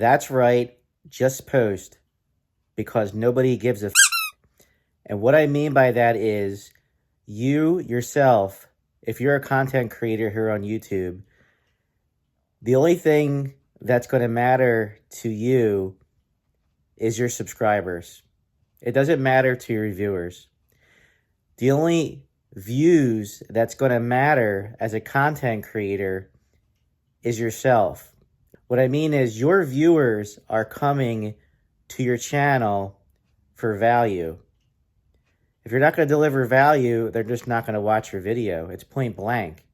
That's right, just post, because nobody gives a f. And what I mean by that is you yourself, if you're a content creator here on YouTube, the only thing that's going to matter to you is your subscribers. It doesn't matter to your viewers. The only views that's going to matter as a content creator is yourself. What I mean is your viewers are coming to your channel for value. If you're not going to deliver value, they're just not going to watch your video. It's point blank.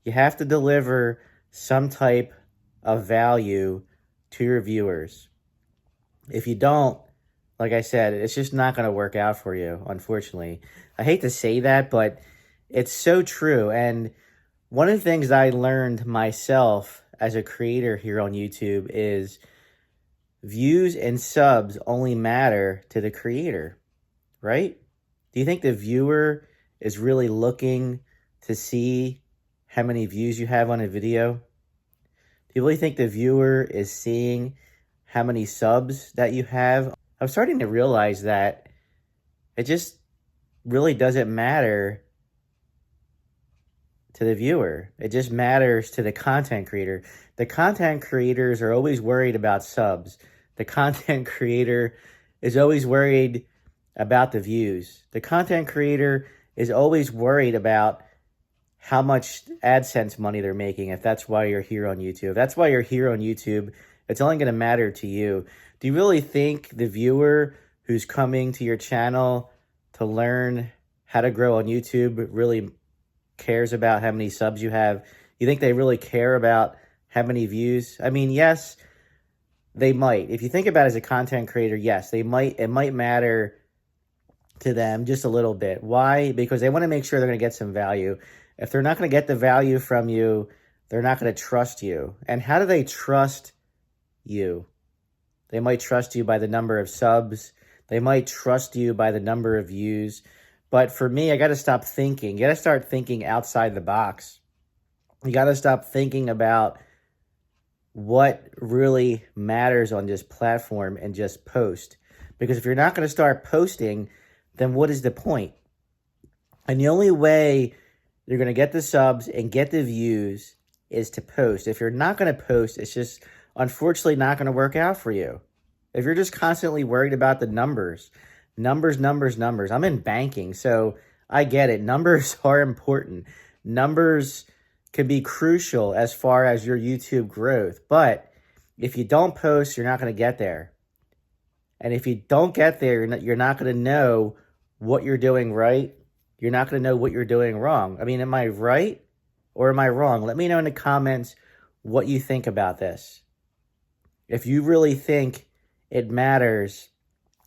You have to deliver some type of value to your viewers. If you don't, like I said, it's just not going to work out for you, unfortunately. I hate to say that, but it's so true. And one of the things I learned myself as a creator here on YouTube is views and subs only matter to the creator, right? Do you think the viewer is really looking to see how many views you have on a video? Do you really think the viewer is seeing how many subs that you have? I'm starting to realize that it just really doesn't matter to the viewer. It just matters to the content creator. The content creators are always worried about subs. The content creator is always worried about the views. The content creator is always worried about how much AdSense money they're making, if that's why you're here on YouTube. If that's why you're here on YouTube, it's only going to matter to you. Do you really think the viewer who's coming to your channel to learn how to grow on YouTube really cares about how many subs you have? You think they really care about how many views? I mean, yes, they might. If you think about it as a content creator, yes, they might. It might matter to them just a little bit. Why? Because they want to make sure they're going to get some value. If they're not going to get the value from you, they're not going to trust you. And how do they trust you? They might trust you by the number of subs. They might trust you by the number of views. But for me, I got to stop thinking. You got to start thinking outside the box. You got to stop thinking about what really matters on this platform and just post. Because if you're not going to start posting, then what is the point? And the only way you're going to get the subs and get the views is to post. If you're not going to post, it's just unfortunately not going to work out for you. If you're just constantly worried about the numbers. I'm in banking, so I get it. Numbers are important. Numbers can be crucial as far as your YouTube growth. But if you don't post, you're not going to get there. And if you don't get there, you're not going to know what you're doing right. You're not going to know what you're doing wrong. I mean, am I right or am I wrong? Let me know in the comments what you think about this. If you really think it matters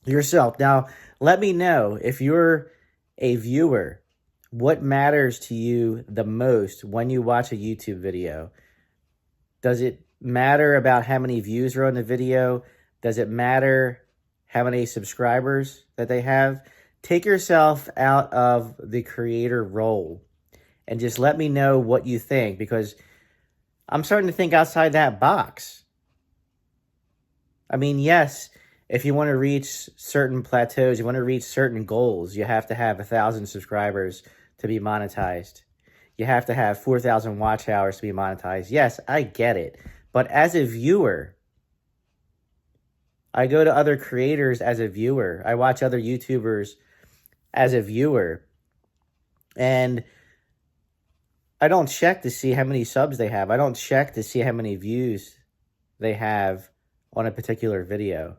yourself. Now, let me know if you're a viewer, what matters to you the most when you watch a YouTube video? Does it matter about how many views are on the video? Does it matter how many subscribers that they have? Take yourself out of the creator role and just let me know what you think, because I'm starting to think outside that box. I mean, yes, if you want to reach certain plateaus, you want to reach certain goals, you have to have 1,000 subscribers to be monetized. You have to have 4,000 watch hours to be monetized. Yes, I get it. But as a viewer, I go to other creators as a viewer. I watch other YouTubers as a viewer. And I don't check to see how many subs they have. I don't check to see how many views they have on a particular video.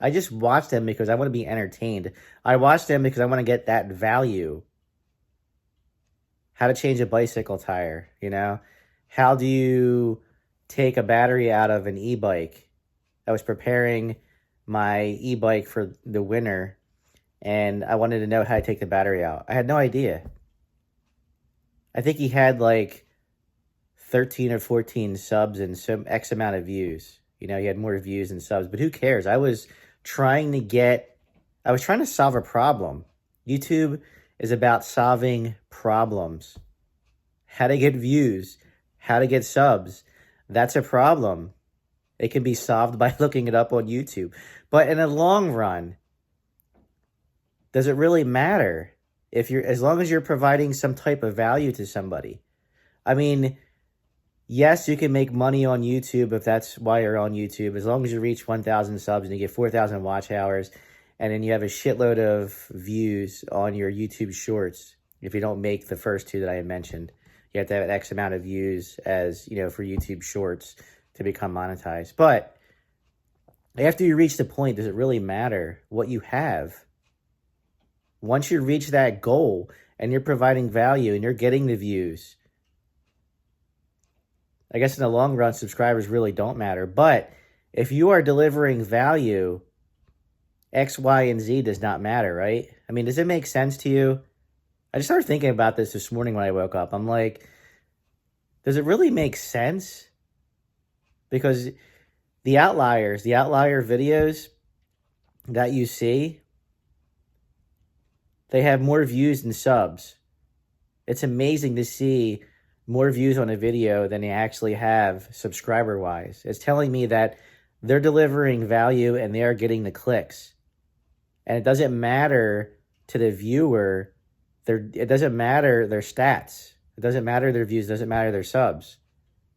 I just watch them because I want to be entertained. I watch them because I want to get that value. How to change a bicycle tire, you know? How do you take a battery out of an e-bike? I was preparing my e-bike for the winter, and I wanted to know how to take the battery out. I had no idea. I think he had like 13 or 14 subs and some X amount of views. You know, he had more views than subs, but who cares? I was trying to solve a problem. YouTube is about solving problems. How to get views, how to get subs. That's a problem. It can be solved by looking it up on YouTube. But in the long run, does it really matter if you're, as long as you're providing some type of value to somebody? I mean, yes, you can make money on YouTube if that's why you're on YouTube, as long as you reach 1,000 subs and you get 4,000 watch hours, and then you have a shitload of views on your YouTube shorts. If you don't make the first two that I had mentioned, you have to have an X amount of views as, you know, for YouTube shorts to become monetized. But after you reach the point, does it really matter what you have? Once you reach that goal and you're providing value and you're getting the views, I guess in the long run, subscribers really don't matter. But if you are delivering value, X, Y, and Z does not matter, right? I mean, does it make sense to you? I just started thinking about this morning when I woke up. I'm like, does it really make sense? Because the outlier videos that you see, they have more views than subs. It's amazing to see more views on a video than they actually have subscriber-wise. It's telling me that they're delivering value and they are getting the clicks. And it doesn't matter to the viewer, it doesn't matter their stats. It doesn't matter their views, it doesn't matter their subs.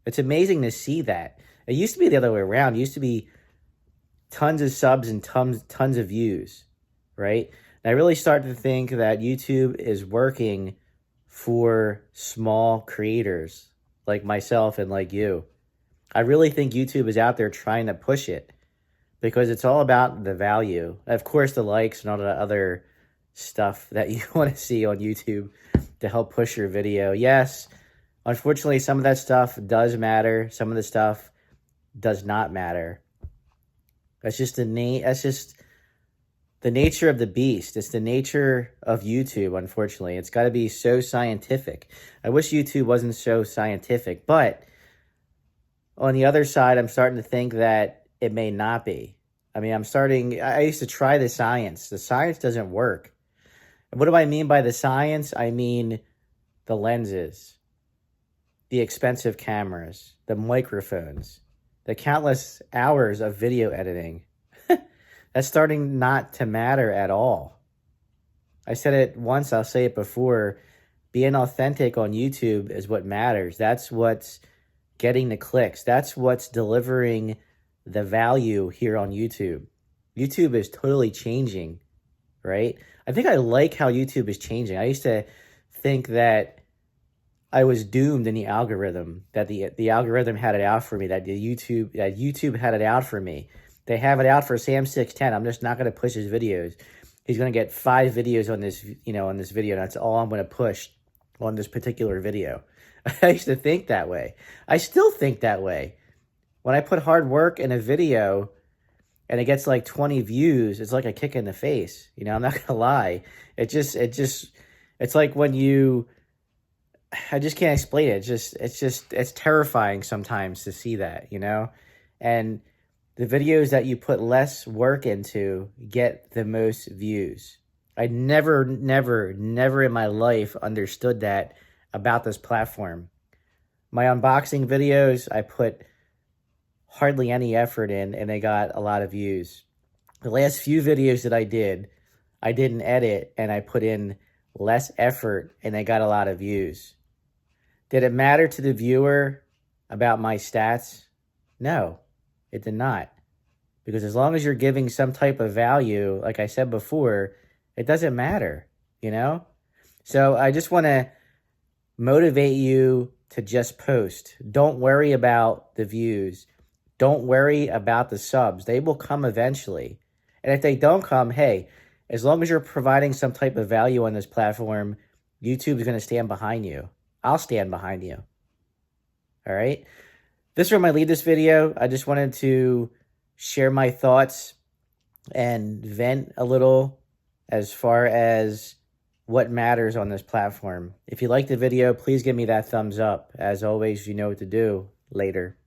It's amazing to see that. It used to be the other way around. It used to be tons of subs and tons of views, right? And I really started to think that YouTube is working for small creators like myself and like you. I really think YouTube is out there trying to push it because it's all about the value. Of course, the likes and all the other stuff that you want to see on YouTube to help push your video. Yes, unfortunately, some of that stuff does matter. Some of the stuff does not matter. That's just the nature of the beast. It's the nature of YouTube, unfortunately. It's got to be so scientific. I wish YouTube wasn't so scientific, but on the other side, I'm starting to think that it may not be. I mean, I used to try the science. The science doesn't work. And what do I mean by the science? I mean the lenses, the expensive cameras, the microphones, the countless hours of video editing. That's starting not to matter at all. I said it once, I'll say it before. Being authentic on YouTube is what matters. That's what's getting the clicks. That's what's delivering the value here on YouTube. YouTube is totally changing, right? I think I like how YouTube is changing. I used to think that I was doomed in the algorithm, that the algorithm had it out for me, that YouTube had it out for me. They have it out for Sam610. I'm just not going to push his videos. He's going to get 5 videos on this, on this video. That's all I'm going to push on this particular video. I used to think that way. I still think that way. When I put hard work in a video and it gets like 20 views, it's like a kick in the face. I'm not going to lie. It's like when I just can't explain it. It's terrifying sometimes to see that, and the videos that you put less work into get the most views. I never in my life understood that about this platform. My unboxing videos, I put hardly any effort in and they got a lot of views. The last few videos that I didn't edit and I put in less effort and they got a lot of views. Did it matter to the viewer about my stats? No, it did not. Because as long as you're giving some type of value, like I said before, it doesn't matter, So I just want to motivate you to just post. Don't worry about the views. Don't worry about the subs. They will come eventually. And if they don't come, hey, as long as you're providing some type of value on this platform, YouTube is going to stand behind you. I'll stand behind you. All right? This is where I'm going to leave this video. I just wanted to share my thoughts and vent a little as far as what matters on this platform. If you liked the video, please give me that thumbs up. As always, you know what to do. Later.